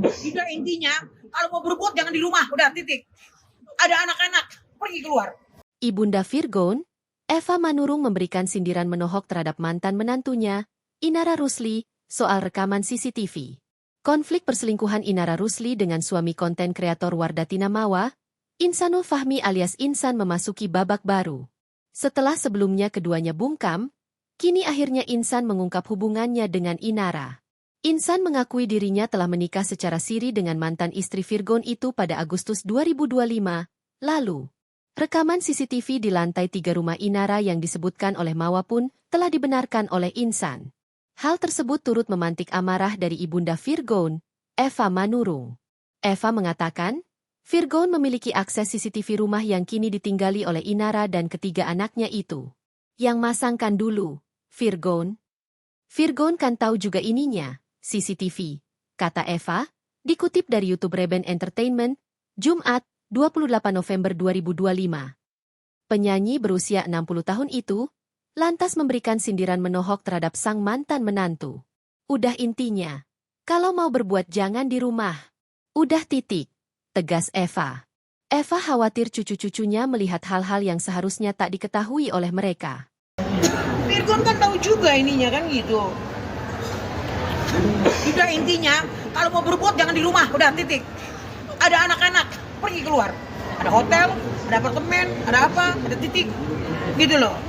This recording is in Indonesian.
Tidak, intinya kalau mau berbuat jangan di rumah, udah titik. Ada anak-anak, pergi keluar. Ibunda Virgon, Eva Manurung memberikan sindiran menohok terhadap mantan menantunya, Inara Rusli, soal rekaman CCTV. Konflik perselingkuhan Inara Rusli dengan suami konten kreator Wardatina Mawa, Insanul Fahmi alias Insan memasuki babak baru. Setelah sebelumnya keduanya bungkam, kini akhirnya Insan mengungkap hubungannya dengan Inara. Insan mengakui dirinya telah menikah secara siri dengan mantan istri Virgon itu pada Agustus 2025, lalu. Rekaman CCTV di lantai 3 rumah Inara yang disebutkan oleh Mawa pun telah dibenarkan oleh Insan. Hal tersebut turut memantik amarah dari ibunda Virgon, Eva Manurung. Eva mengatakan, Virgon memiliki akses CCTV rumah yang kini ditinggali oleh Inara dan ketiga anaknya itu. Yang masangkan dulu, Virgon. Virgon kan tahu juga ininya, CCTV, kata Eva, dikutip dari YouTube Reben Entertainment, Jumat, 28 November 2025. Penyanyi berusia 60 tahun itu, lantas memberikan sindiran menohok terhadap sang mantan menantu. Udah intinya, kalau mau berbuat jangan di rumah. Udah titik, tegas Eva. Eva khawatir cucu-cucunya melihat hal-hal yang seharusnya tak diketahui oleh mereka. Virgon kan tahu juga ininya kan gitu. Tidak, intinya kalau mau berbuat jangan di rumah, udah titik. Ada anak-anak, pergi keluar. Ada hotel, ada apartemen, ada apa, ada titik. Gitu loh.